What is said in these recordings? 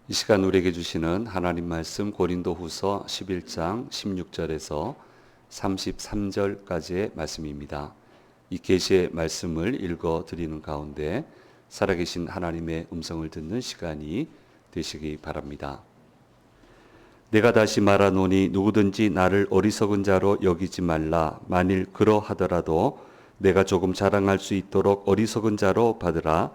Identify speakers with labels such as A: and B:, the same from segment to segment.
A: 이 시간 우리에게 주시는 하나님 말씀 고린도후서 11장 16절에서 33절까지의 말씀입니다. 이 계시의 말씀을 읽어 드리는 가운데 살아계신 하나님의 음성을 듣는 시간이 되시기 바랍니다. 내가 다시 말하노니 누구든지 나를 어리석은 자로 여기지 말라. 만일 그러하더라도 내가 조금 자랑할 수 있도록 어리석은 자로 받으라.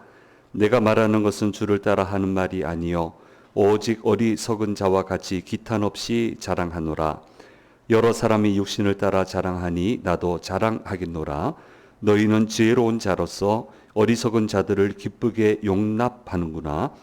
A: 내가 말하는 것은 주를 따라 하는 말이 아니요 오직 어리석은 자와 같이 기탄 없이 자랑하노라. 여러 사람이 육신을 따라 자랑하니 나도 자랑하겠노라. 너희는 지혜로운 자로서 어리석은 자들을 기쁘게 용납하는구나.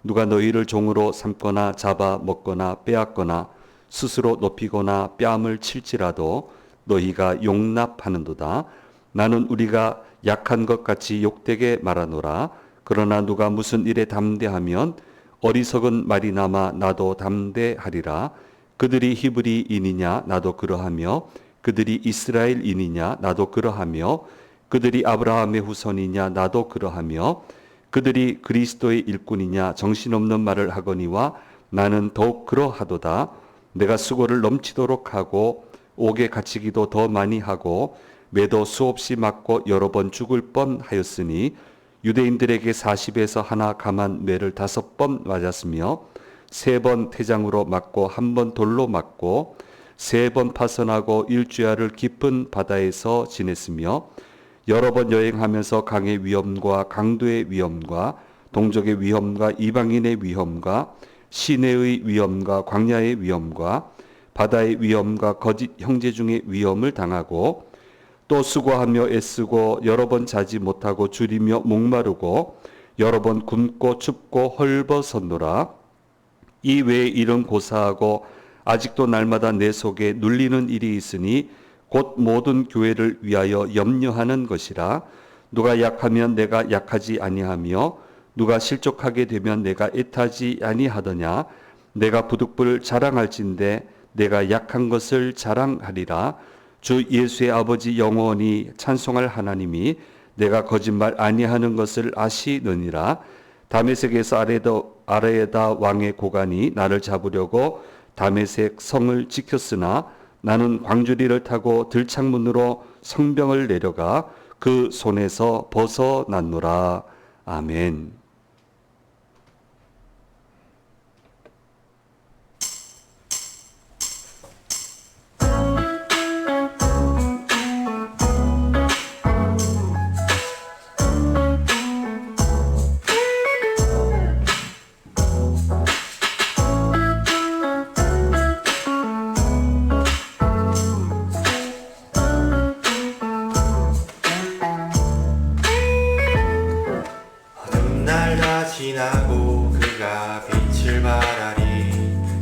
A: 누가 너희를 종으로 삼거나 잡아 먹거나 빼앗거나 스스로 높이거나 뺨을 칠지라도 너희가 용납하는도다. 나는 우리가 약한 것 같이 욕되게 말하노라. 그러나 누가 무슨 일에 담대하면 어리석은 말이나마 나도 담대하리라. 그들이 히브리인이냐 나도 그러하며 그들이 이스라엘인이냐 나도 그러하며 그들이 아브라함의 후손이냐 나도 그러하며 그들이 그리스도의 일꾼이냐 정신없는 말을 하거니와 나는 더욱 그러하도다. 내가 수고를 넘치도록 하고 옥에 갇히기도 더 많이 하고 매도 수없이 맞고 여러 번 죽을 뻔하였으니 유대인들에게 40에서 하나 감한 매를 5번 맞았으며 3번 태장으로 맞고 1번 돌로 맞고 3번 파선하고 일주야를 깊은 바다에서 지냈으며 여러 번 여행하면서 강의 위험과 강도의 위험과 동족의 위험과 이방인의 위험과 시내의 위험과 광야의 위험과 바다의 위험과 거짓 형제 중의 위험을 당하고 또 수고하며 애쓰고 여러 번 자지 못하고 줄이며 목마르고 여러 번 굶고 춥고 헐벗었노라. 이 외에 일은 고사하고 아직도 날마다 내 속에 눌리는 일이 있으니 곧 모든 교회를 위하여 염려하는 것이라. 누가 약하면 내가 약하지 아니하며 누가 실족하게 되면 내가 애타지 아니하더냐. 내가 부득불 자랑할진대 내가 약한 것을 자랑하리라. 주 예수의 아버지 영원히 찬송할 하나님이 내가 거짓말 아니하는 것을 아시느니라. 다메섹에서 아레다 왕의 고관이 나를 잡으려고 다메섹 성을 지켰으나 나는 광주리를 타고 들창문으로 성벽을 내려가 그 손에서 벗어났노라. 아멘.
B: 지나고 그가 빛을 발하리.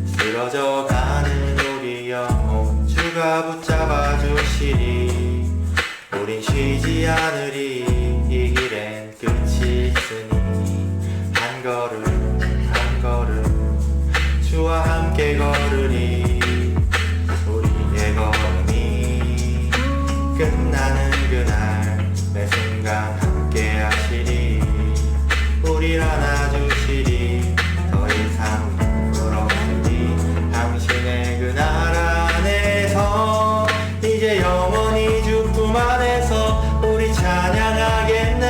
B: 쓰러져 가는 우리 영혼 주가 붙잡아 주시리. 우린 쉬지 않으리. 이 길엔 끝이 있으니 한 걸음 한 걸음 주와 함께 걸으리. 우리의 걸음이 끝나는 그날 매 순간 함께 하시리. 우릴 안아주시리. 더 이상 부끄럽으니 당신의 그 나라 안에서 이제 영원히 주 품 안에서 우리 찬양하겠네.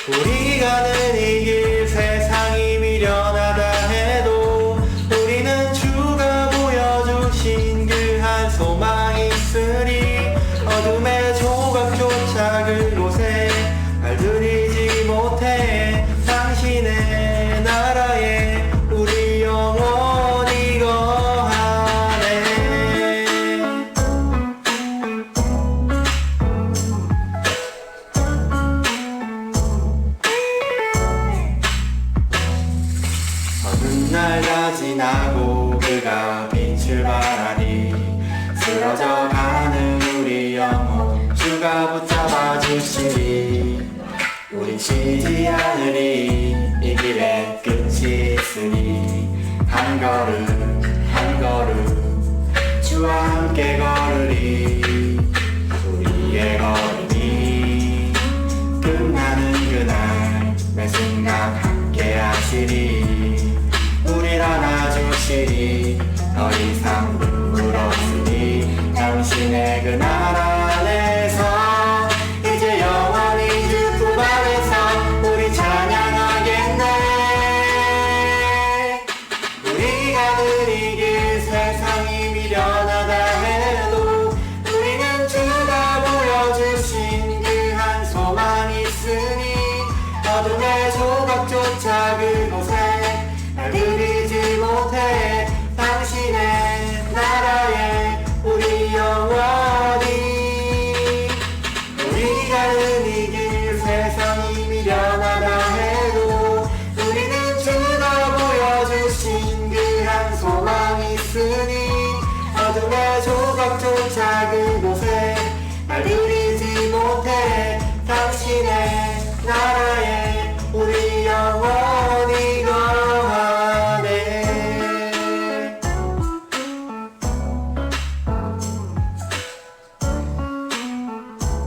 B: 우리 가는 이 길 세상이 미련하다 해도 우리는 주가 보여주신 그 한 소망이 있으리. 어둠의 조각조차 그곳에 발들이지 못해 당신의 나라에 우리 영원히 거하네. 어느 날 다 지나고 그가 빛을 발하니. 쓰러져 가는 우리 영혼 주가 붙잡아 주시리. 우린 쉬지 않으리. 이 길에 끝이 있으니 한 걸음 한 걸음 주와 함께 걸으리. 우리의 걸음이 끝나는 그날 매 순간 함께 하시 하시리 우릴 안아주시리 더 이상 눈물 없으니 당신의 그 나라 안에서 이제 영원히 주 품 안에서 우리 찬양하겠네 우리가 느리길 세상이 미련하다 해도 우리는 주가 보여주신 그 한 소망 있으니 어둠의 조각조차 그곳에 날 들이지 못해 당신의 나라에 우리 영원히 우리가 느리길 세상이 미련하다 해도 우리는 주가 보여주신 그 한 소망 있으니 어둠의 조각조차 그곳에 날 들이지 못해 당신의 나라에 우리 영원히 거하네
C: 우리가 이길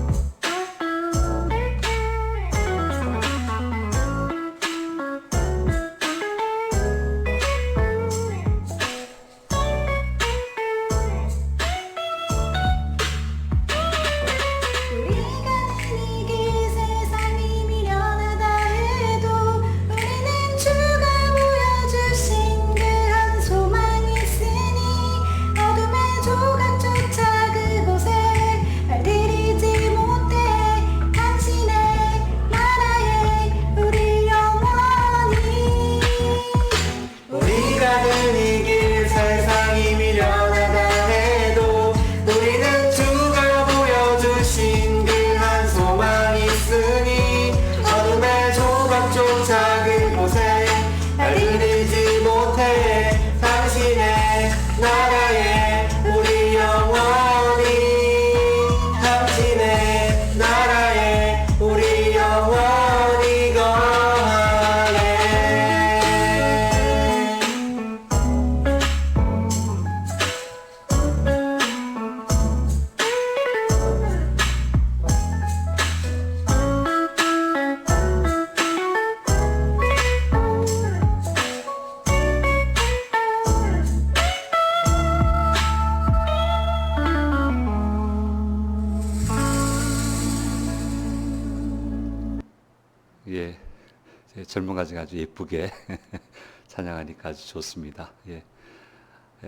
C: 세상이 미련하다 해도 우리는 주가 보여주신 그 한 소망 있으니 어둠의 조각조차 그곳에 날 들이지 못해 당신의 나라에 우리 영원히
B: 우리가 느리길 세상이 미련하다 해도 우리는 주가 보여주신 그 한 소망 있으니 어둠의 조각조차 그곳에 날 들이지 못해 당신의 나라에 우리 영원히 당신의 나라에 우리 영원히 거하네
A: 예, 제 젊은 가지가 아주 예쁘게 찬양하니까 아주 좋습니다. 예.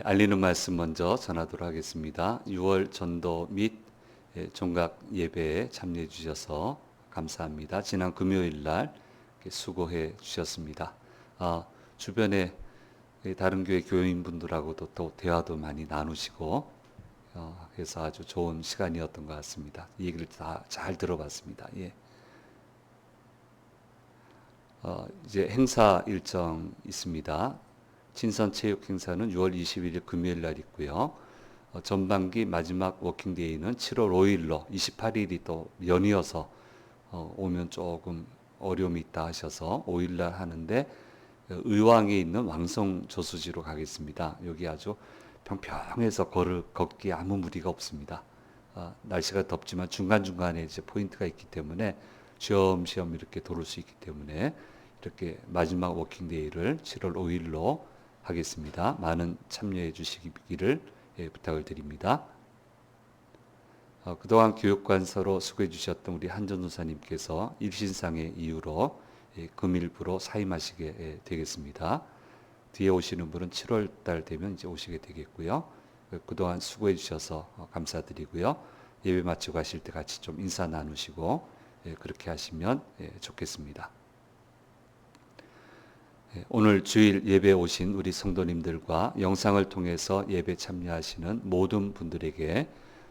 A: 알리는 말씀 먼저 전하도록 하겠습니다. 6월 전도 및 종각 예배에 참여해 주셔서 감사합니다. 지난 금요일 날 이렇게 수고해 주셨습니다. 주변에 다른 교회 교인분들하고도 또 대화도 많이 나누시고 그래서 아주 좋은 시간이었던 것 같습니다. 이 얘기를 다 잘 들어봤습니다. 예. 이제 행사 일정 있습니다. 친선 체육 행사는 6월 21일 금요일 날 있고요. 전반기 마지막 워킹데이는 7월 5일로 28일이 또 연이어서 오면 조금 어려움이 있다 하셔서 5일 날 하는데 의왕에 있는 왕성 저수지로 가겠습니다. 여기 아주 평평해서 걷기에 아무 무리가 없습니다. 날씨가 덥지만 중간중간에 이제 포인트가 있기 때문에 쉬엄쉬엄 이렇게 돌을 수 있기 때문에 이렇게 마지막 워킹데이를 7월 5일로 하겠습니다. 많은 참여해 주시기를 부탁을 드립니다. 그동안 교육관서로 수고해 주셨던 우리 한전도사님께서 일신상의 이유로 금일부로 사임하시게 되겠습니다. 뒤에 오시는 분은 7월 달 되면 이제 오시게 되겠고요. 그동안 수고해 주셔서 감사드리고요. 예배 마치고 가실 때 같이 좀 인사 나누시고 그렇게 하시면 좋겠습니다. 오늘 주일 예배에 오신 우리 성도님들과 영상을 통해서 예배 참여하시는 모든 분들에게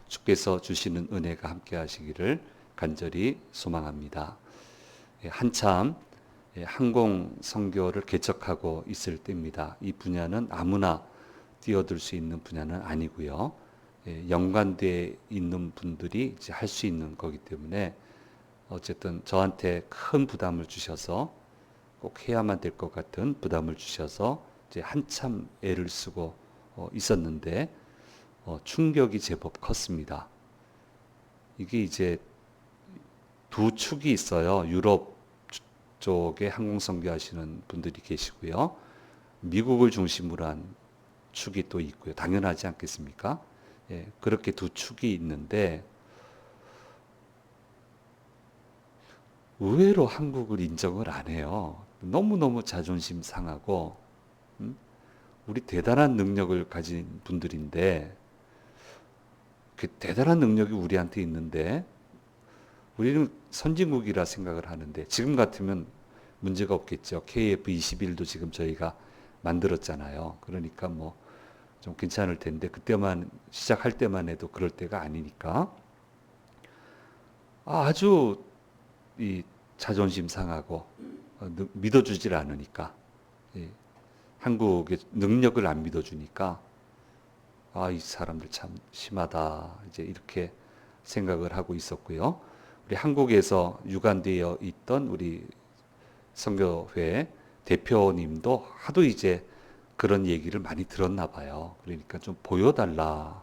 A: 주께서 주시는 은혜가 함께 하시기를 간절히 소망합니다. 한참 항공 선교를 개척하고 있을 때입니다. 이 분야는 아무나 뛰어들 수 있는 분야는 아니고요. 연관되어 있는 분들이 이제 할 수 있는 거기 때문에 어쨌든 저한테 큰 부담을 주셔서 꼭 해야만 될 것 같은 부담을 주셔서 이제 한참 애를 쓰고 있었는데 충격이 제법 컸습니다. 이게 이제 두 축이 있어요. 유럽 쪽에 항공 선교하시는 분들이 계시고요. 미국을 중심으로 한 축이 또 있고요. 당연하지 않겠습니까? 예, 그렇게 두 축이 있는데 의외로 한국을 인정을 안 해요. 너무너무 자존심 상하고 우리 대단한 능력을 가진 분들인데 그 대단한 능력이 우리한테 있는데 우리는 선진국이라 생각을 하는데 지금 같으면 문제가 없겠죠. KF-21도 지금 저희가 만들었잖아요. 그러니까 뭐 좀 괜찮을 텐데 그때만 시작할 때만 해도 그럴 때가 아니니까 아주 이 자존심 상하고 믿어주질 않으니까 한국의 능력을 안 믿어주니까 아, 이 사람들 참 심하다 이제 이렇게 생각을 하고 있었고요. 우리 한국에서 유관되어 있던 우리 선교회 대표님도 하도 이제 그런 얘기를 많이 들었나 봐요. 그러니까 좀 보여달라는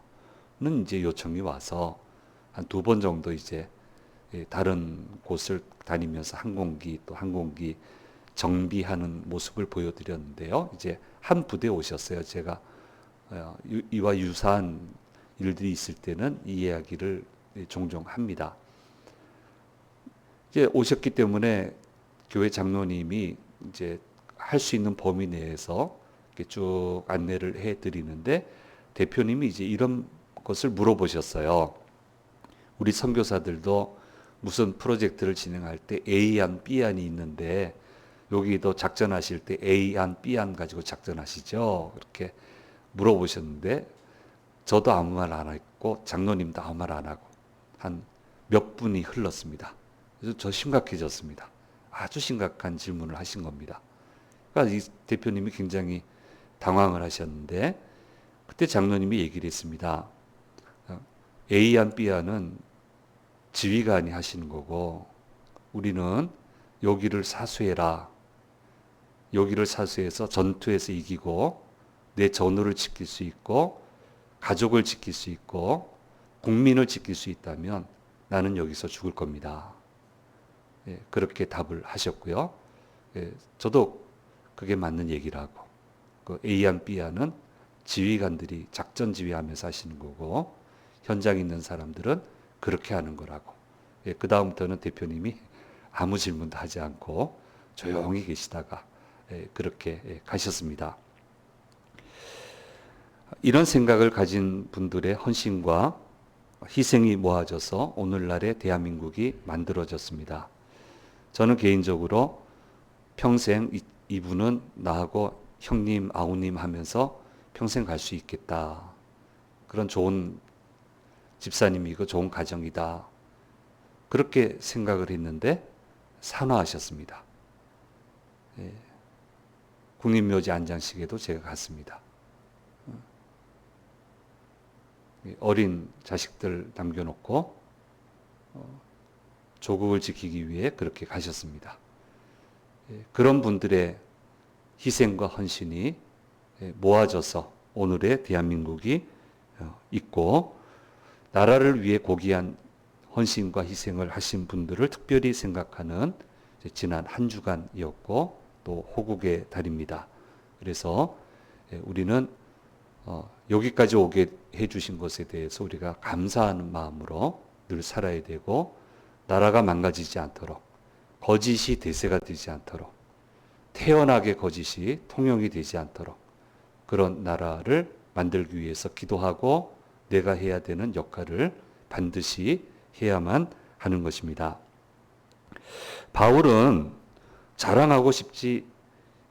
A: 이제 요청이 와서 한 2번 정도 이제 다른 곳을 다니면서 항공기 또 항공기 정비하는 모습을 보여드렸는데요. 이제 한 부대 오셨어요. 제가 이와 유사한 일들이 있을 때는 이 이야기를 종종 합니다. 이제 오셨기 때문에 교회 장로님이 이제 할 수 있는 범위 내에서 이렇게 쭉 안내를 해드리는데 대표님이 이제 이런 것을 물어보셨어요. 우리 선교사들도 무슨 프로젝트를 진행할 때 A안, B안이 있는데 여기도 작전하실 때 A안, B안 가지고 작전하시죠? 그렇게 물어보셨는데 저도 아무 말 안 했고 장로님도 아무 말 안 하고 한 몇 분이 흘렀습니다. 그래서 저 심각해졌습니다. 아주 심각한 질문을 하신 겁니다. 그러니까 이 대표님이 굉장히 당황을 하셨는데 그때 장로님이 얘기를 했습니다. A안, B안은 지휘관이 하시는 거고 우리는 여기를 사수해라. 여기를 사수해서 전투에서 이기고 내 전우를 지킬 수 있고 가족을 지킬 수 있고 국민을 지킬 수 있다면 나는 여기서 죽을 겁니다. 예, 그렇게 답을 하셨고요. 예, 저도 그게 맞는 얘기라고. 그 A안, B안은 지휘관들이 작전 지휘하면서 하시는 거고 현장에 있는 사람들은 그렇게 하는 거라고. 예, 그 다음부터는 대표님이 아무 질문도 하지 않고 조용히 계시다가 그렇게 가셨습니다. 이런 생각을 가진 분들의 헌신과 희생이 모아져서 오늘날의 대한민국이 만들어졌습니다. 저는 개인적으로 평생 이분은 나하고 형님, 아우님 하면서 평생 갈 수 있겠다. 그런 좋은 집사님이고 좋은 가정이다. 그렇게 생각을 했는데 산화하셨습니다. 예. 국립묘지 안장식에도 제가 갔습니다. 어린 자식들 남겨놓고 조국을 지키기 위해 그렇게 가셨습니다. 그런 분들의 희생과 헌신이 모아져서 오늘의 대한민국이 있고 나라를 위해 고귀한 헌신과 희생을 하신 분들을 특별히 생각하는 지난 한 주간이었고 또 호국의 달입니다. 그래서 우리는 여기까지 오게 해주신 것에 대해서 우리가 감사하는 마음으로 늘 살아야 되고 나라가 망가지지 않도록 거짓이 대세가 되지 않도록 태연하게 거짓이 통용이 되지 않도록 그런 나라를 만들기 위해서 기도하고 내가 해야 되는 역할을 반드시 해야만 하는 것입니다. 바울은 자랑하고 싶지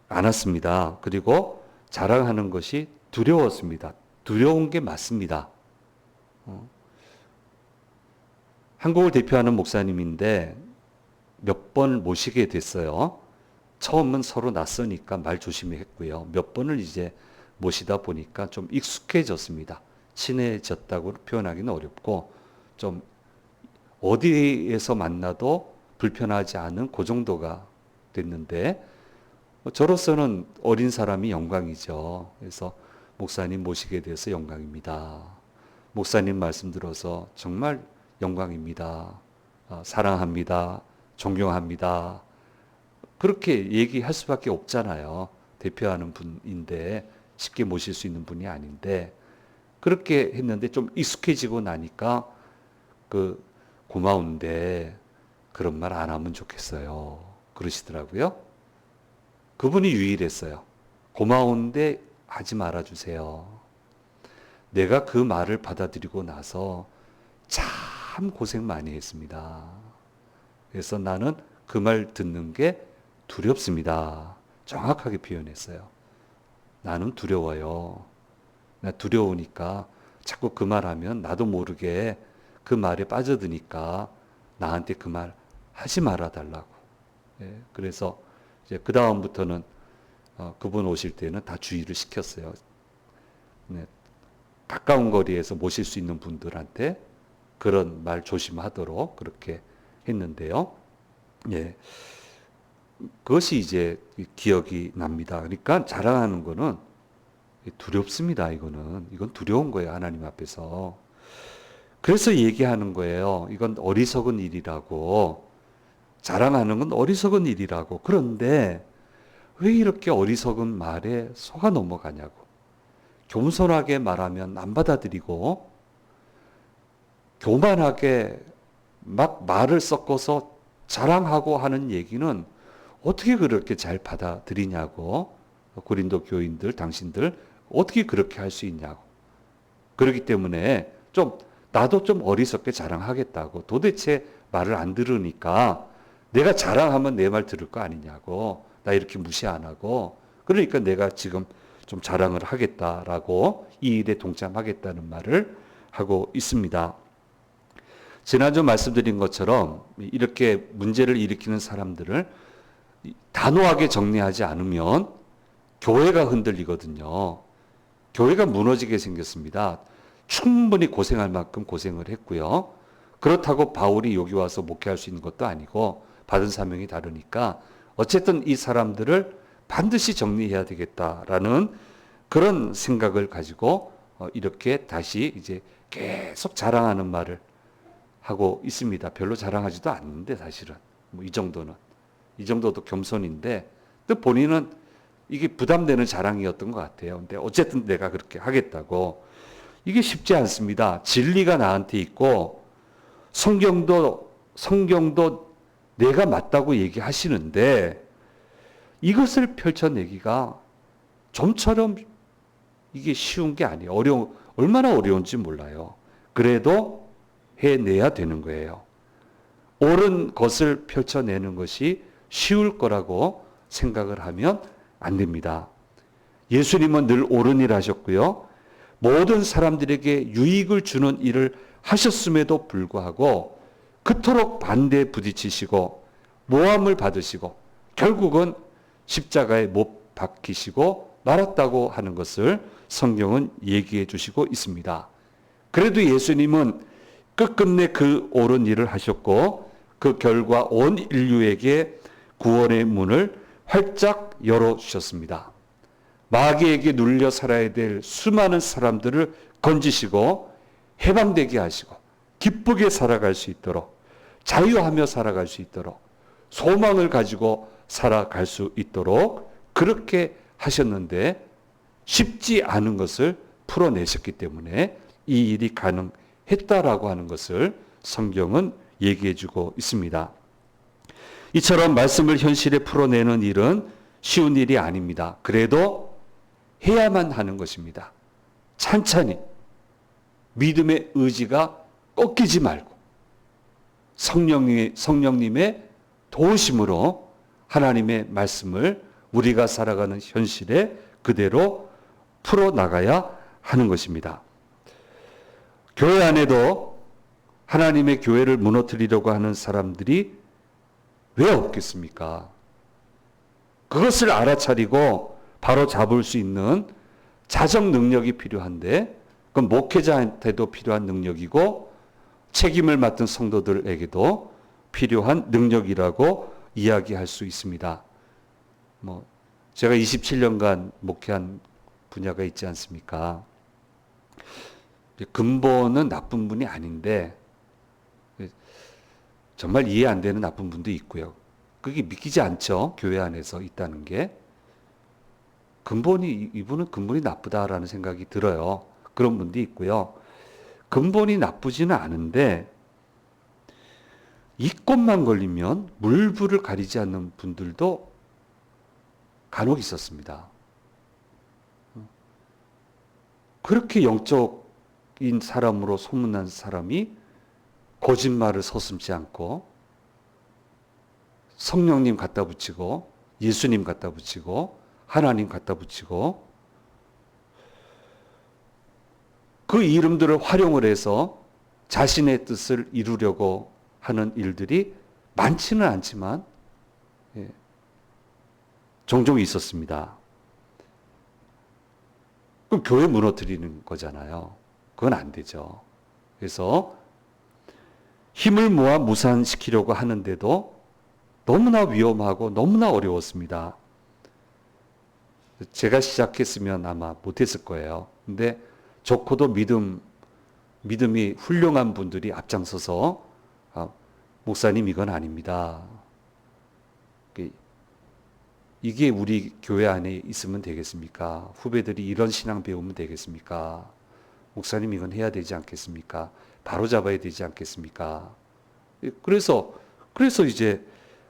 A: 않았습니다. 그리고 자랑하는 것이 두려웠습니다. 두려운 게 맞습니다. 한국을 대표하는 목사님인데 몇 번 모시게 됐어요. 처음은 서로 낯서니까 말 조심히 했고요. 몇 번을 이제 모시다 보니까 좀 익숙해졌습니다. 친해졌다고 표현하기는 어렵고 좀 어디에서 만나도 불편하지 않은 그 정도가 됐는데 저로서는 어린 사람이 영광이죠. 그래서 목사님 모시게 돼서 영광입니다. 목사님 말씀 들어서 정말 영광입니다. 사랑합니다. 존경합니다. 그렇게 얘기할 수밖에 없잖아요. 대표하는 분인데 쉽게 모실 수 있는 분이 아닌데 그렇게 했는데 좀 익숙해지고 나니까 그 고마운데 그런 말 안 하면 좋겠어요. 그러시더라고요. 그분이 유일했어요. 고마운데 하지 말아주세요. 내가 그 말을 받아들이고 나서 참 고생 많이 했습니다. 그래서 나는 그 말 듣는 게 두렵습니다. 정확하게 표현했어요. 나는 두려워요. 나 두려우니까 자꾸 그 말 하면 나도 모르게 그 말에 빠져드니까 나한테 그 말 하지 말아 달라고. 예, 그래서 이제 그 다음부터는 그분 오실 때는 다 주의를 시켰어요. 네, 가까운 거리에서 모실 수 있는 분들한테 그런 말 조심하도록 그렇게 했는데요. 예, 그것이 이제 기억이 납니다. 그러니까 자랑하는 거는 두렵습니다. 이건 두려운 거예요. 하나님 앞에서. 그래서 얘기하는 거예요. 이건 어리석은 일이라고. 자랑하는 건 어리석은 일이라고. 그런데 왜 이렇게 어리석은 말에 속아 넘어가냐고. 겸손하게 말하면 안 받아들이고 교만하게 막 말을 섞어서 자랑하고 하는 얘기는 어떻게 그렇게 잘 받아들이냐고. 고린도 교인들, 당신들 어떻게 그렇게 할 수 있냐고. 그렇기 때문에 나도 좀 어리석게 자랑하겠다고. 도대체 말을 안 들으니까 내가 자랑하면 내 말 들을 거 아니냐고. 나 이렇게 무시 안 하고. 그러니까 내가 지금 좀 자랑을 하겠다라고 이 일에 동참하겠다는 말을 하고 있습니다. 지난주 말씀드린 것처럼 이렇게 문제를 일으키는 사람들을 단호하게 정리하지 않으면 교회가 흔들리거든요. 교회가 무너지게 생겼습니다. 충분히 고생할 만큼 고생을 했고요. 그렇다고 바울이 여기 와서 목회할 수 있는 것도 아니고 받은 사명이 다르니까 어쨌든 이 사람들을 반드시 정리해야 되겠다라는 그런 생각을 가지고 이렇게 다시 이제 계속 자랑하는 말을 하고 있습니다. 별로 자랑하지도 않는데 사실은 뭐 이 정도도 겸손인데 또 본인은 이게 부담되는 자랑이었던 것 같아요. 근데 어쨌든 내가 그렇게 하겠다고. 이게 쉽지 않습니다. 진리가 나한테 있고 성경도 내가 맞다고 얘기하시는데 이것을 펼쳐내기가 좀처럼 이게 쉬운 게 아니에요. 얼마나 어려운지 몰라요. 그래도 해내야 되는 거예요. 옳은 것을 펼쳐내는 것이 쉬울 거라고 생각을 하면 안 됩니다. 예수님은 늘 옳은 일 하셨고요. 모든 사람들에게 유익을 주는 일을 하셨음에도 불구하고 그토록 반대에 부딪히시고 모함을 받으시고 결국은 십자가에 못 박히시고 말았다고 하는 것을 성경은 얘기해 주시고 있습니다. 그래도 예수님은 끝끝내 그 옳은 일을 하셨고 그 결과 온 인류에게 구원의 문을 활짝 열어주셨습니다. 마귀에게 눌려 살아야 될 수많은 사람들을 건지시고 해방되게 하시고 기쁘게 살아갈 수 있도록 자유하며 살아갈 수 있도록 소망을 가지고 살아갈 수 있도록 그렇게 하셨는데 쉽지 않은 것을 풀어내셨기 때문에 이 일이 가능했다라고 하는 것을 성경은 얘기해주고 있습니다. 이처럼 말씀을 현실에 풀어내는 일은 쉬운 일이 아닙니다. 그래도 해야만 하는 것입니다. 찬찬히 믿음의 의지가 꺾이지 말고 성령님의 도우심으로 하나님의 말씀을 우리가 살아가는 현실에 그대로 풀어나가야 하는 것입니다. 교회 안에도 하나님의 교회를 무너뜨리려고 하는 사람들이 왜 없겠습니까? 그것을 알아차리고 바로 잡을 수 있는 자정 능력이 필요한데 그건 목회자한테도 필요한 능력이고 책임을 맡은 성도들에게도 필요한 능력이라고 이야기할 수 있습니다. 제가 27년간 목회한 분야가 있지 않습니까? 근본은 나쁜 분이 아닌데 정말 이해 안 되는 나쁜 분도 있고요. 그게 믿기지 않죠. 교회 안에서 있다는 게. 이분은 근본이 나쁘다라는 생각이 들어요. 그런 분도 있고요. 근본이 나쁘지는 않은데 이것만 걸리면 물불을 가리지 않는 분들도 간혹 있었습니다. 그렇게 영적인 사람으로 소문난 사람이 거짓말을 서슴지 않고 성령님 갖다 붙이고 예수님 갖다 붙이고 하나님 갖다 붙이고 그 이름들을 활용을 해서 자신의 뜻을 이루려고 하는 일들이 많지는 않지만 종종 있었습니다. 그럼 교회 무너뜨리는 거잖아요. 그건 안 되죠. 그래서 힘을 모아 무산시키려고 하는데도 너무나 위험하고 너무나 어려웠습니다. 제가 시작했으면 아마 못했을 거예요. 근데 좋고도 믿음이 훌륭한 분들이 앞장서서 목사님 이건 아닙니다. 이게 우리 교회 안에 있으면 되겠습니까? 후배들이 이런 신앙 배우면 되겠습니까? 목사님 이건 해야 되지 않겠습니까? 바로 잡아야 되지 않겠습니까? 그래서 이제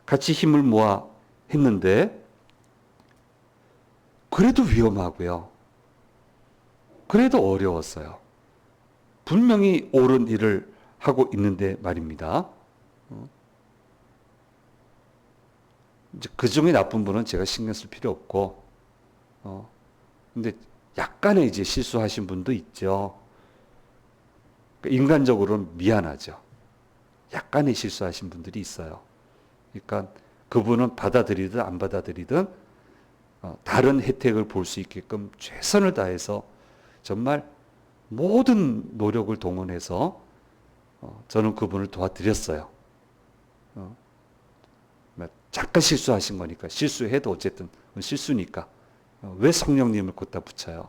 A: 같이 힘을 모아 했는데 그래도 위험하고요. 그래도 어려웠어요. 분명히 옳은 일을 하고 있는데 말입니다. 이제 그 중에 나쁜 분은 제가 신경 쓸 필요 없고, 근데 약간의 이제 실수하신 분도 있죠. 인간적으로는 미안하죠. 약간의 실수하신 분들이 있어요. 그러니까 그분은 받아들이든 안 받아들이든 다른 혜택을 볼 수 있게끔 최선을 다해서 정말 모든 노력을 동원해서 저는 그분을 도와드렸어요. 잠깐 실수하신 거니까 실수해도 어쨌든 실수니까 왜 성령님을 걷다 붙여요?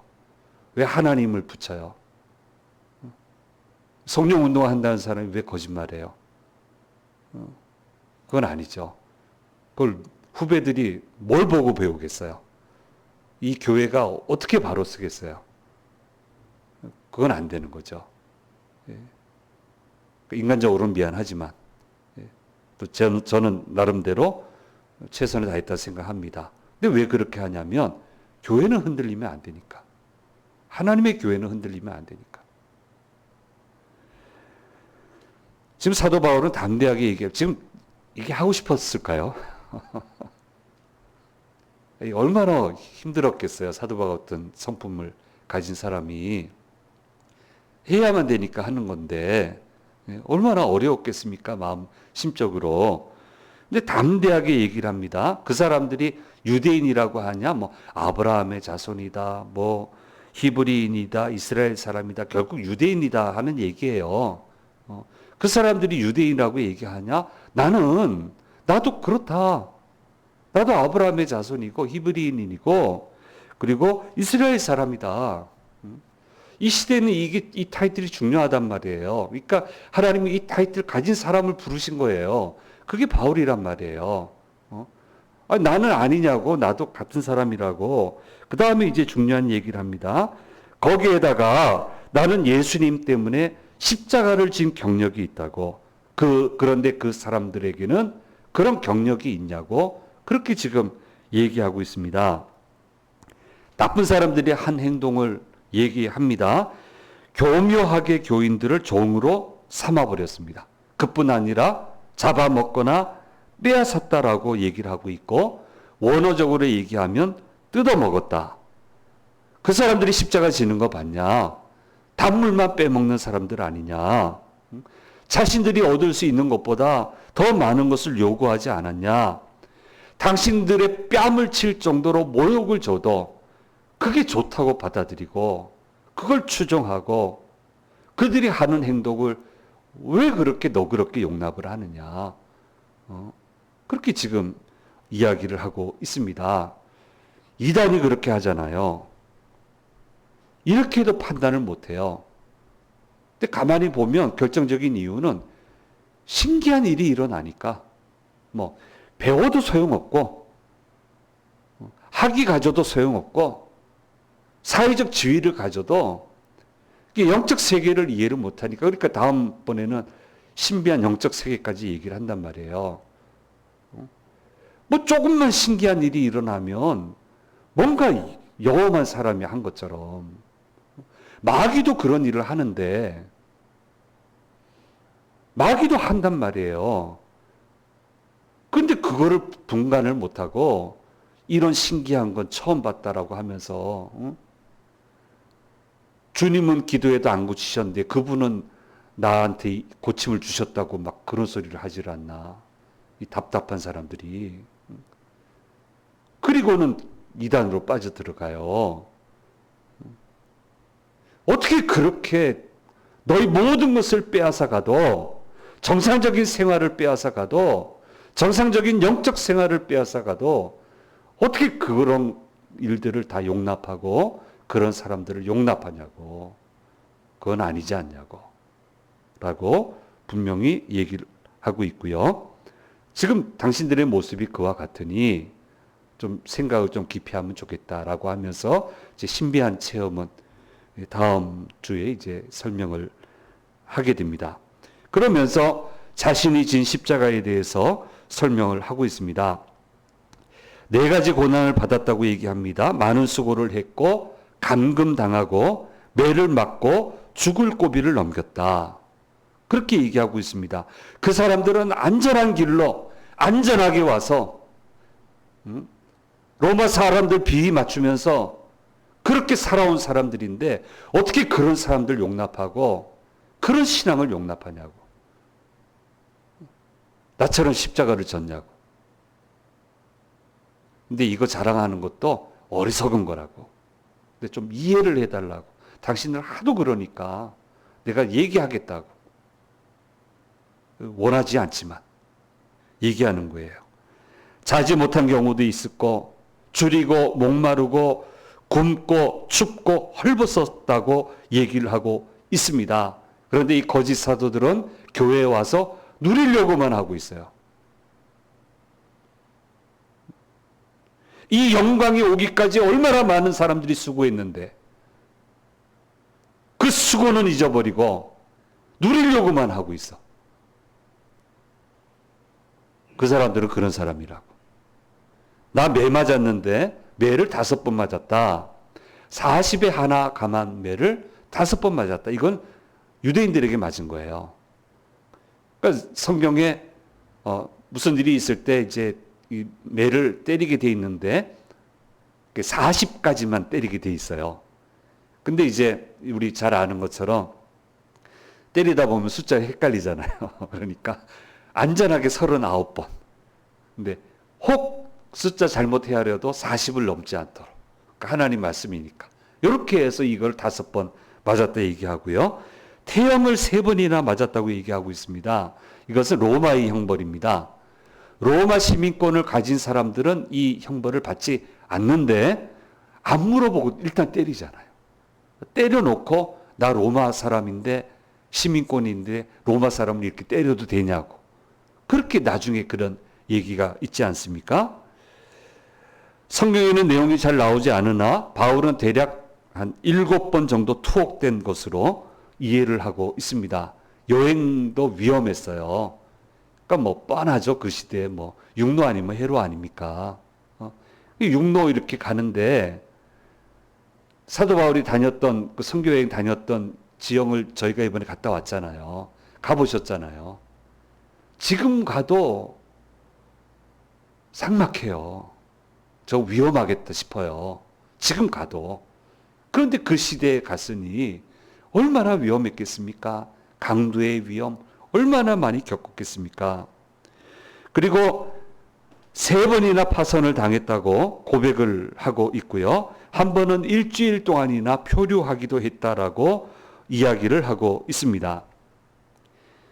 A: 왜 하나님을 붙여요? 성령 운동한다는 사람이 왜 거짓말해요? 그건 아니죠. 그걸 후배들이 뭘 보고 배우겠어요? 이 교회가 어떻게 바로 쓰겠어요? 그건 안 되는 거죠. 인간적으로는 미안하지만 또 저는 나름대로 최선을 다했다 생각합니다. 근데 왜 그렇게 하냐면 교회는 흔들리면 안 되니까. 하나님의 교회는 흔들리면 안 되니까. 지금 사도 바울은 담대하게 얘기해요. 지금 이게 하고 싶었을까요? 얼마나 힘들었겠어요. 사도 바울 같은 성품을 가진 사람이. 해야만 되니까 하는 건데 얼마나 어려웠겠습니까? 마음 심적으로. 근데 담대하게 얘기를 합니다. 그 사람들이 유대인이라고 하냐, 뭐 아브라함의 자손이다, 뭐 히브리인이다, 이스라엘 사람이다, 결국 유대인이다 하는 얘기예요. 그 사람들이 유대인이라고 얘기하냐? 나도 그렇다. 나도 아브라함의 자손이고 히브리인이고 그리고 이스라엘 사람이다. 이 시대는 이 타이틀이 중요하단 말이에요. 그러니까 하나님이 이 타이틀 가진 사람을 부르신 거예요. 그게 바울이란 말이에요. 나는 아니냐고, 나도 같은 사람이라고. 그 다음에 이제 중요한 얘기를 합니다. 거기에다가 나는 예수님 때문에 십자가를 진 경력이 있다고. 그런데 그 사람들에게는 그런 경력이 있냐고 그렇게 지금 얘기하고 있습니다. 나쁜 사람들이 한 행동을 얘기합니다. 교묘하게 교인들을 종으로 삼아버렸습니다. 그뿐 아니라 잡아먹거나 빼앗았다라고 얘기를 하고 있고 원어적으로 얘기하면 뜯어먹었다. 그 사람들이 십자가 지는 거 봤냐? 단물만 빼먹는 사람들 아니냐? 자신들이 얻을 수 있는 것보다 더 많은 것을 요구하지 않았냐? 당신들의 뺨을 칠 정도로 모욕을 줘도 그게 좋다고 받아들이고 그걸 추종하고 그들이 하는 행동을 왜 그렇게 너그럽게 용납을 하느냐? 그렇게 지금 이야기를 하고 있습니다. 이단이 그렇게 하잖아요. 이렇게 해도 판단을 못해요. 근데 가만히 보면 결정적인 이유는 신기한 일이 일어나니까 배워도 소용없고 학위 가져도 소용없고 사회적 지위를 가져도 이게 영적 세계를 이해를 못하니까 그러니까 다음번에는 신비한 영적 세계까지 얘기를 한단 말이에요. 뭐 조금만 신기한 일이 일어나면 뭔가 영험한 사람이 한 것처럼 마귀도 그런 일을 하는데 마귀도 한단 말이에요. 근데 그거를 분간을 못하고 이런 신기한 건 처음 봤다라고 하면서 주님은 기도해도 안 고치셨는데 그분은 나한테 고침을 주셨다고 막 그런 소리를 하질 않나. 이 답답한 사람들이. 그리고는 이단으로 빠져들어가요. 어떻게 그렇게 너희 모든 것을 빼앗아가도 정상적인 생활을 빼앗아가도 정상적인 영적 생활을 빼앗아가도 어떻게 그런 일들을 다 용납하고 그런 사람들을 용납하냐고. 그건 아니지 않냐고. 라고 분명히 얘기를 하고 있고요. 지금 당신들의 모습이 그와 같으니 좀 생각을 좀 깊이 하면 좋겠다라고 하면서 이제 신비한 체험은 다음 주에 이제 설명을 하게 됩니다. 그러면서 자신이 진 십자가에 대해서 설명을 하고 있습니다. 4가지 고난을 받았다고 얘기합니다. 많은 수고를 했고 감금당하고 매를 맞고 죽을 고비를 넘겼다. 그렇게 얘기하고 있습니다. 그 사람들은 안전한 길로 안전하게 와서 로마 사람들 비위 맞추면서 그렇게 살아온 사람들인데 어떻게 그런 사람들 용납하고 그런 신앙을 용납하냐고. 나처럼 십자가를 졌냐고. 근데 이거 자랑하는 것도 어리석은 거라고. 근데 좀 이해를 해달라고. 당신들 하도 그러니까 내가 얘기하겠다고. 원하지 않지만 얘기하는 거예요. 자지 못한 경우도 있었고 줄이고 목마르고 굶고 춥고 헐벗었다고 얘기를 하고 있습니다. 그런데 이 거짓 사도들은 교회에 와서 누리려고만 하고 있어요. 이 영광이 오기까지 얼마나 많은 사람들이 수고했는데 그 수고는 잊어버리고 누리려고만 하고 있어. 그 사람들은 그런 사람이라고. 나 매 맞았는데 매를 5번 맞았다. 40에 하나 감한 매를 5번 맞았다. 이건 유대인들에게 맞은 거예요. 그러니까 성경에 무슨 일이 있을 때 이제 이 매를 때리게 돼 있는데 40까지만 때리게 돼 있어요. 근데 이제 우리 잘 아는 것처럼 때리다 보면 숫자가 헷갈리잖아요. 그러니까 안전하게 39번. 근데 혹 숫자 잘못 헤아려도 40을 넘지 않도록. 그러니까 하나님 말씀이니까. 이렇게 해서 이걸 5번 맞았다 얘기하고요. 태형을 3번이나 맞았다고 얘기하고 있습니다. 이것은 로마의 형벌입니다. 로마 시민권을 가진 사람들은 이 형벌을 받지 않는데 안 물어보고 일단 때리잖아요. 때려놓고 나 로마 사람인데 시민권인데 로마 사람을 이렇게 때려도 되냐고. 그렇게 나중에 그런 얘기가 있지 않습니까? 성경에는 내용이 잘 나오지 않으나 바울은 대략 한 7번 정도 투옥된 것으로 이해를 하고 있습니다. 여행도 위험했어요. 그러니까 뭐 뻔하죠. 그 시대에 뭐 육로 아니면 해로 아닙니까? 육로 이렇게 가는데 사도 바울이 다녔던 그 선교여행 다녔던 지형을 저희가 이번에 갔다 왔잖아요. 가보셨잖아요. 지금 가도 삭막해요. 저 위험하겠다 싶어요. 지금 가도. 그런데 그 시대에 갔으니 얼마나 위험했겠습니까? 강도의 위험 얼마나 많이 겪었겠습니까? 그리고 3번이나 파선을 당했다고 고백을 하고 있고요. 한 번은 일주일 동안이나 표류하기도 했다라고 이야기를 하고 있습니다.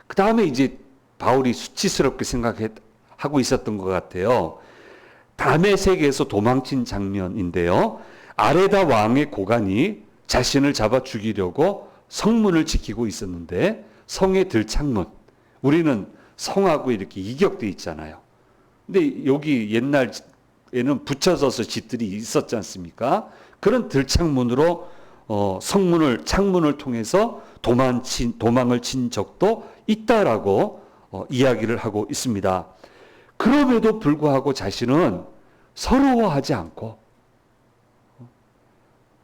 A: 그 다음에 이제 바울이 수치스럽게 생각하고 있었던 것 같아요. 다메섹에서 도망친 장면인데요. 아레다 왕의 고관이 자신을 잡아 죽이려고 성문을 지키고 있었는데 성의 들창문, 우리는 성하고 이렇게 이격돼 있잖아요. 근데 여기 옛날에는 붙여져서 집들이 있었지 않습니까? 그런 들창문으로 창문을 통해서 도망을 친 적도 있다라고 이야기를 하고 있습니다. 그럼에도 불구하고 자신은 서러워하지 않고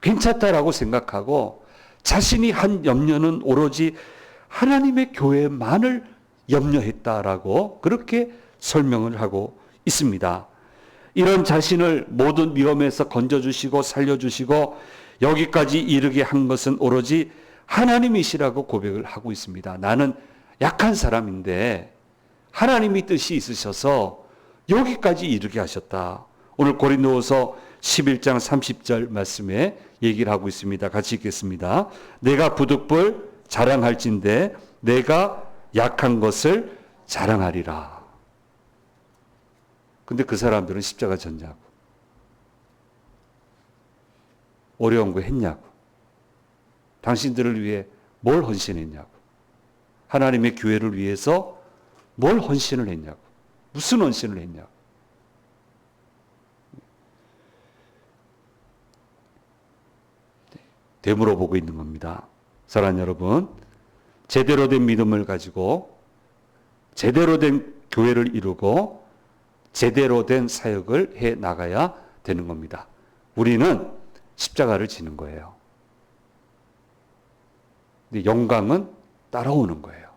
A: 괜찮다라고 생각하고 자신이 한 염려는 오로지 하나님의 교회만을 염려했다라고 그렇게 설명을 하고 있습니다. 이런 자신을 모든 위험에서 건져주시고 살려주시고 여기까지 이르게 한 것은 오로지 하나님이시라고 고백을 하고 있습니다. 나는 약한 사람인데 하나님이 뜻이 있으셔서 여기까지 이르게 하셨다. 오늘 고린도후서 11장 30절 말씀에 얘기를 하고 있습니다. 같이 읽겠습니다. 내가 부득불 자랑할진대 내가 약한 것을 자랑하리라. 근데 그 사람들은 십자가 졌냐고. 어려운 거 했냐고. 당신들을 위해 뭘 헌신했냐고. 하나님의 교회를 위해서 뭘 헌신을 했냐고. 무슨 헌신을 했냐고. 되물어 보고 있는 겁니다. 사랑하는 여러분, 제대로 된 믿음을 가지고 제대로 된 교회를 이루고 제대로 된 사역을 해 나가야 되는 겁니다. 우리는 십자가를 지는 거예요. 근데 영광은 따라오는 거예요.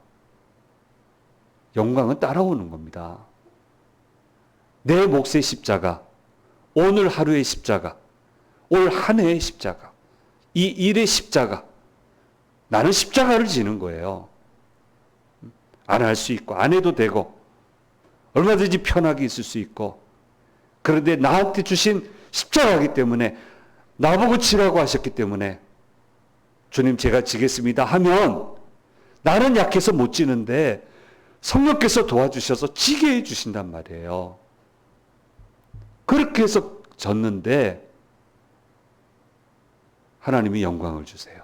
A: 영광은 따라오는 겁니다. 내 몫의 십자가, 오늘 하루의 십자가, 올 한 해의 십자가, 이 일의 십자가, 나는 십자가를 지는 거예요. 안 할 수 있고 안 해도 되고 얼마든지 편하게 있을 수 있고, 그런데 나한테 주신 십자가이기 때문에 나보고 지라고 하셨기 때문에 주님 제가 지겠습니다 하면 나는 약해서 못 지는데 성령께서 도와주셔서 지게 해주신단 말이에요. 그렇게 해서 졌는데 하나님이 영광을 주세요.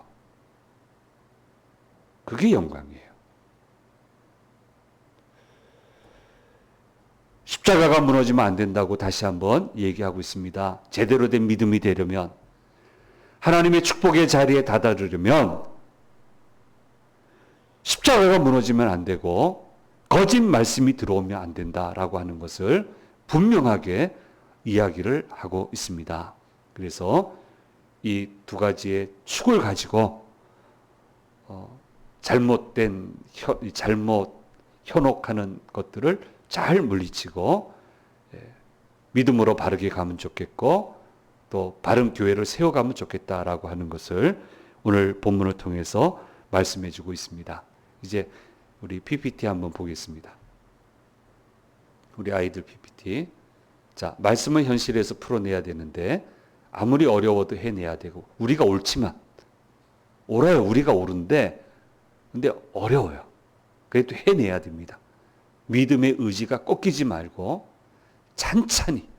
A: 그게 영광이에요. 십자가가 무너지면 안 된다고 다시 한번 얘기하고 있습니다. 제대로 된 믿음이 되려면, 하나님의 축복의 자리에 다다르려면 십자가가 무너지면 안 되고 거짓 말씀이 들어오면 안 된다라고 하는 것을 분명하게 이야기를 하고 있습니다. 그래서 이 두 가지의 축을 가지고 잘못 현혹하는 것들을 잘 물리치고 믿음으로 바르게 가면 좋겠고 또 바른 교회를 세워가면 좋겠다라고 하는 것을 오늘 본문을 통해서 말씀해 주고 있습니다. 이제 우리 PPT 한번 보겠습니다. 우리 아이들 PPT. 자, 말씀은 현실에서 풀어내야 되는데 아무리 어려워도 해내야 되고, 우리가 옳지만, 옳아요. 우리가 옳은데 근데 어려워요. 그래도 해내야 됩니다. 믿음의 의지가 꺾이지 말고 찬찬히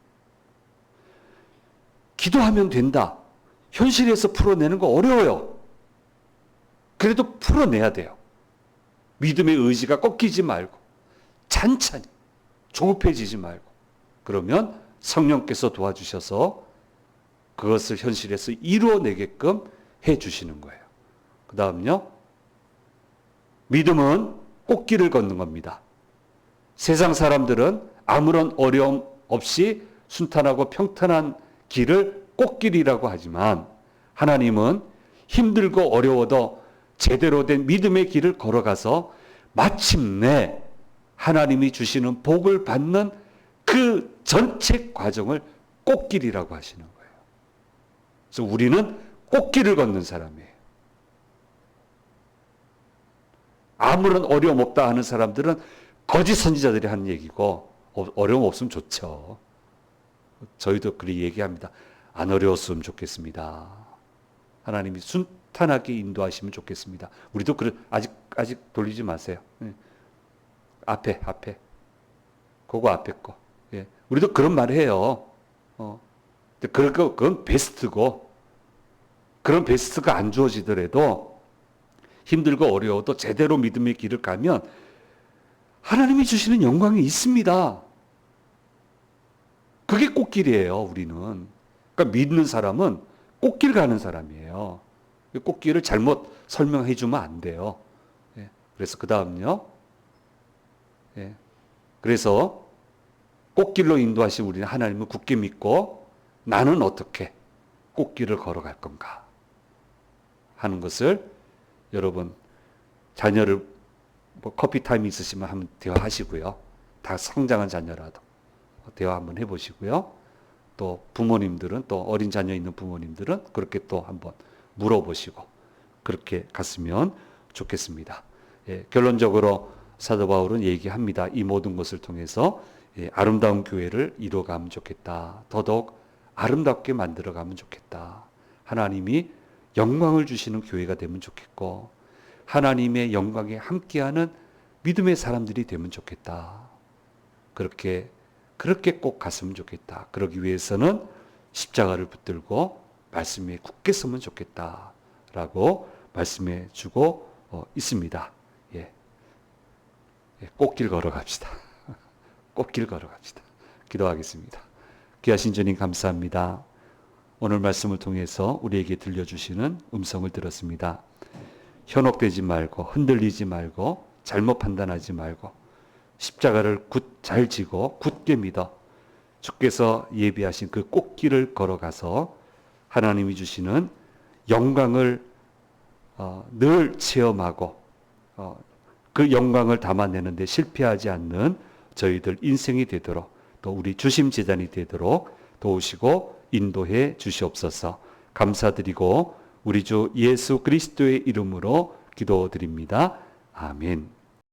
A: 기도하면 된다. 현실에서 풀어내는 거 어려워요. 그래도 풀어내야 돼요. 믿음의 의지가 꺾이지 말고 찬찬히, 조급해지지 말고, 그러면 성령께서 도와주셔서 그것을 현실에서 이루어내게끔 해주시는 거예요. 그 다음요, 믿음은 꽃길을 걷는 겁니다. 세상 사람들은 아무런 어려움 없이 순탄하고 평탄한 길을 꽃길이라고 하지만 하나님은 힘들고 어려워도 제대로 된 믿음의 길을 걸어가서 마침내 하나님이 주시는 복을 받는 그 전체 과정을 꽃길이라고 하시는 거예요. 그래서 우리는 꽃길을 걷는 사람이에요. 아무런 어려움 없다 하는 사람들은 거짓 선지자들이 하는 얘기고, 어려움 없으면 좋죠. 저희도 그렇게 얘기합니다. 안 어려웠으면 좋겠습니다. 하나님이 순탄하게 인도하시면 좋겠습니다. 우리도 아직 돌리지 마세요. 앞에 그거 앞에 거. 예. 우리도 그런 말 해요. 그건 베스트고, 그런 베스트가 안 주어지더라도 힘들고 어려워도 제대로 믿음의 길을 가면 하나님이 주시는 영광이 있습니다. 그게 꽃길이에요, 우리는. 그러니까 믿는 사람은 꽃길 가는 사람이에요. 꽃길을 잘못 설명해 주면 안 돼요. 예. 그래서 그 다음요. 예. 그래서 꽃길로 인도하신 우리는 하나님을 굳게 믿고 나는 어떻게 꽃길을 걸어갈 건가 하는 것을 여러분 자녀를 뭐 커피 타임이 있으시면 한번 대화하시고요. 다 성장한 자녀라도 대화 한번 해보시고요. 또 부모님들은 또 어린 자녀 있는 부모님들은 그렇게 또 한번 물어보시고 그렇게 갔으면 좋겠습니다. 예, 결론적으로 사도 바울은 얘기합니다. 이 모든 것을 통해서 아름다운 교회를 이루어가면 좋겠다. 더더욱 아름답게 만들어가면 좋겠다. 하나님이 영광을 주시는 교회가 되면 좋겠고 하나님의 영광에 함께하는 믿음의 사람들이 되면 좋겠다. 그렇게 꼭 갔으면 좋겠다. 그러기 위해서는 십자가를 붙들고 말씀에 굳게 서면 좋겠다라고 말씀해 주고 있습니다. 예. 꽃길 걸어갑시다. 꽃길 걸어갑시다. 기도하겠습니다. 귀하신 주님 감사합니다. 오늘 말씀을 통해서 우리에게 들려주시는 음성을 들었습니다. 현혹되지 말고 흔들리지 말고 잘못 판단하지 말고 십자가를 잘 지고 굳게 믿어 주께서 예비하신 그 꽃길을 걸어가서 하나님이 주시는 영광을 늘 체험하고 그 영광을 담아내는데 실패하지 않는 저희들 인생이 되도록 또 우리 주심 제단이 되도록 도우시고 인도해 주시옵소서. 감사드리고 우리 주 예수 그리스도의 이름으로 기도드립니다. 아멘.